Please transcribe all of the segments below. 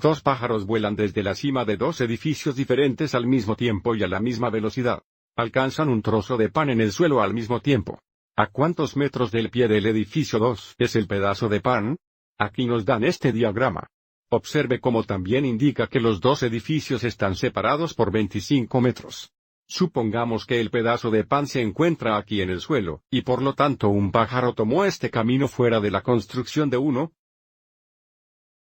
Dos pájaros vuelan desde la cima de dos edificios diferentes al mismo tiempo y a la misma velocidad. Alcanzan un trozo de pan en el suelo al mismo tiempo. ¿A cuántos metros del pie del edificio 2 es el pedazo de pan? Aquí nos dan este diagrama. Observe cómo también indica que los dos edificios están separados por 25 metros. Supongamos que el pedazo de pan se encuentra aquí en el suelo, y por lo tanto un pájaro tomó este camino fuera de la construcción de uno,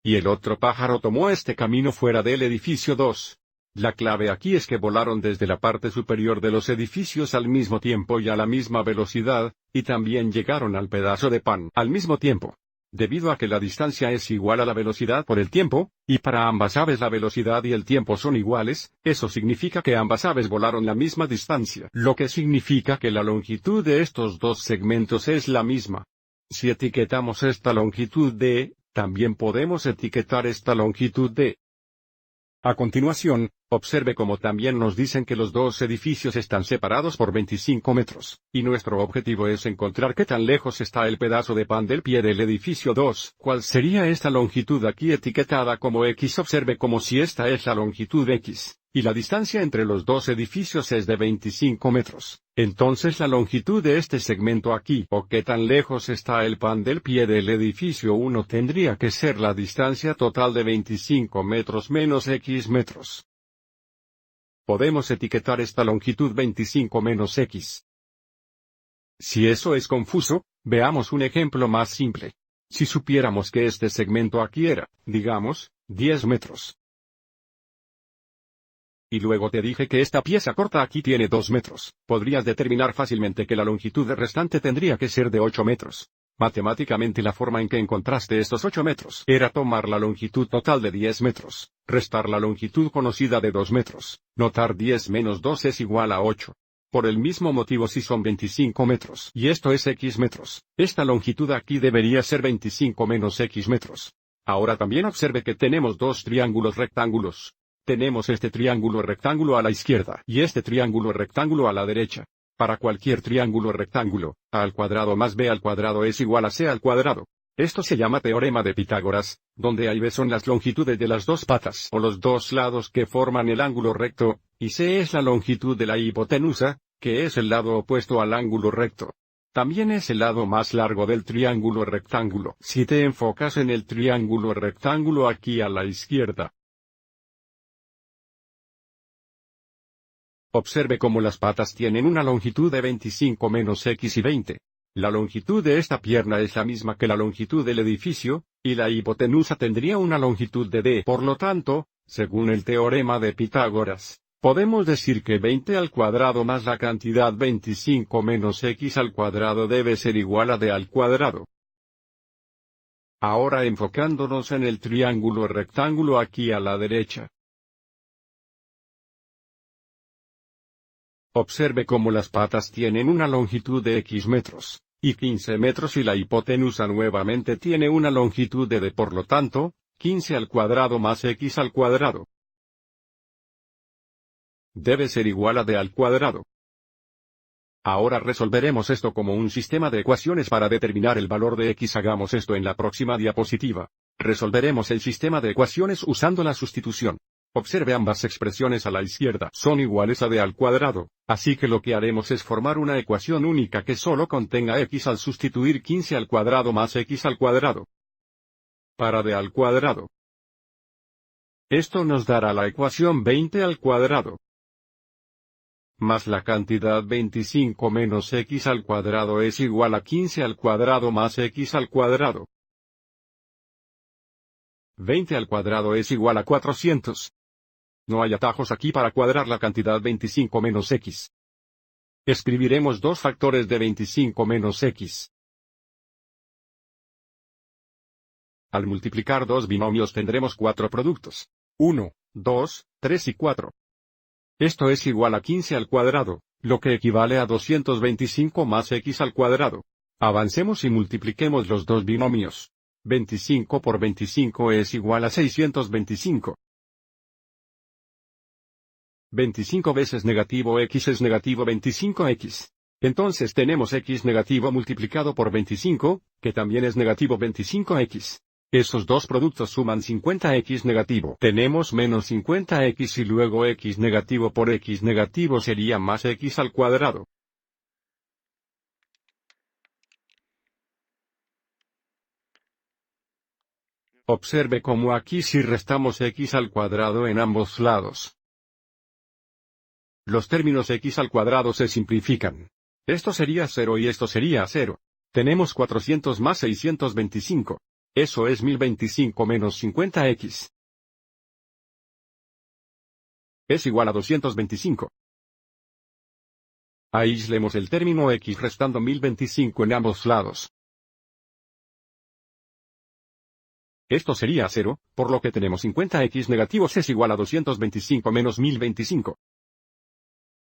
y el otro pájaro tomó este camino fuera del edificio 2. La clave aquí es que volaron desde la parte superior de los edificios al mismo tiempo y a la misma velocidad, y también llegaron al pedazo de pan al mismo tiempo. Debido a que la distancia es igual a la velocidad por el tiempo, y para ambas aves la velocidad y el tiempo son iguales, eso significa que ambas aves volaron la misma distancia, lo que significa que la longitud de estos dos segmentos es la misma. Si etiquetamos esta longitud D, también podemos etiquetar esta longitud D. A continuación, observe cómo también nos dicen que los dos edificios están separados por 25 metros, y nuestro objetivo es encontrar qué tan lejos está el pedazo de pan del pie del edificio 2. ¿Cuál sería esta longitud aquí etiquetada como X? Observe como si esta es la longitud X, y la distancia entre los dos edificios es de 25 metros. Entonces la longitud de este segmento aquí, o qué tan lejos está el pan del pie del edificio 1, tendría que ser la distancia total de 25 metros menos X metros. Podemos etiquetar esta longitud 25 menos X. Si eso es confuso, veamos un ejemplo más simple. Si supiéramos que este segmento aquí era, digamos, 10 metros. Y luego te dije que esta pieza corta aquí tiene 2 metros, podrías determinar fácilmente que la longitud restante tendría que ser de 8 metros. Matemáticamente la forma en que encontraste estos 8 metros era tomar la longitud total de 10 metros, restar la longitud conocida de 2 metros, notar 10 menos 2 es igual a 8. Por el mismo motivo si son 25 metros y esto es X metros, esta longitud aquí debería ser 25 menos X metros. Ahora también observe que tenemos dos triángulos rectángulos. Tenemos este triángulo rectángulo a la izquierda y este triángulo rectángulo a la derecha. Para cualquier triángulo rectángulo, a al cuadrado más b al cuadrado es igual a c al cuadrado. Esto se llama teorema de Pitágoras, donde a y b son las longitudes de las dos patas o los dos lados que forman el ángulo recto, y c es la longitud de la hipotenusa, que es el lado opuesto al ángulo recto. También es el lado más largo del triángulo rectángulo. Si te enfocas en el triángulo rectángulo aquí a la izquierda, observe cómo las patas tienen una longitud de 25 menos X y 20. La longitud de esta pierna es la misma que la longitud del edificio, y la hipotenusa tendría una longitud de D. Por lo tanto, según el teorema de Pitágoras, podemos decir que 20 al cuadrado más la cantidad 25 menos X al cuadrado debe ser igual a D al cuadrado. Ahora enfocándonos en el triángulo rectángulo aquí a la derecha. Observe cómo las patas tienen una longitud de X metros, y 15 metros y la hipotenusa nuevamente tiene una longitud de D. Por lo tanto, 15 al cuadrado más X al cuadrado debe ser igual a D al cuadrado. Ahora resolveremos esto como un sistema de ecuaciones para determinar el valor de X. Hagamos esto en la próxima diapositiva. Resolveremos el sistema de ecuaciones usando la sustitución. Observe ambas expresiones a la izquierda son iguales a D al cuadrado, así que lo que haremos es formar una ecuación única que solo contenga X al sustituir 15 al cuadrado más X al cuadrado para D al cuadrado. Esto nos dará la ecuación 20 al cuadrado más la cantidad 25 menos X al cuadrado es igual a 15 al cuadrado más X al cuadrado. 20 al cuadrado es igual a 400. No hay atajos aquí para cuadrar la cantidad 25 menos X. Escribiremos dos factores de 25 menos X. Al multiplicar dos binomios tendremos cuatro productos. 1, 2, 3 y 4. Esto es igual a 15 al cuadrado, lo que equivale a 225 más X al cuadrado. Avancemos y multipliquemos los dos binomios. 25 por 25 es igual a 625. 25 veces negativo X es negativo 25X. Entonces tenemos X negativo multiplicado por 25, que también es negativo 25X. Esos dos productos suman 50x negativo. Tenemos menos 50x y luego x negativo por x negativo sería más x al cuadrado. Observe cómo aquí si restamos x al cuadrado en ambos lados. Los términos x al cuadrado se simplifican. Esto sería 0 y esto sería 0. Tenemos 400 más 625. Eso es 1025 menos 50x. Es igual a 225. Aislemos el término x restando 1025 en ambos lados. Esto sería 0, por lo que tenemos 50x negativos es igual a 225 menos 1025.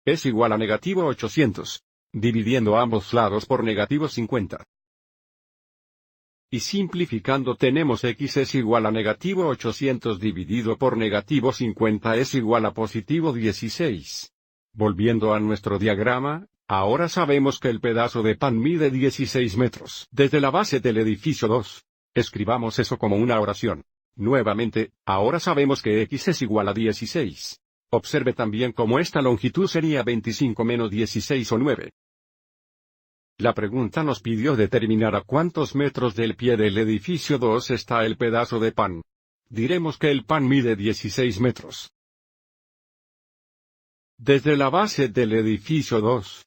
Es igual a negativo 800. Dividiendo ambos lados por negativo 50. Y simplificando tenemos x es igual a negativo 800 dividido por negativo 50 es igual a positivo 16. Volviendo a nuestro diagrama, ahora sabemos que el pedazo de pan mide 16 metros. Desde la base del edificio 2. Escribamos eso como una oración. Nuevamente, ahora sabemos que x es igual a 16. Observe también cómo esta longitud sería 25 menos 16 o 9. La pregunta nos pidió determinar a cuántos metros del pie del edificio 2 está el pedazo de pan. Diremos que el pan mide 16 metros. Desde la base del edificio 2.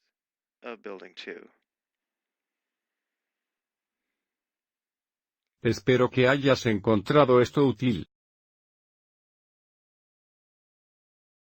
Espero que hayas encontrado esto útil.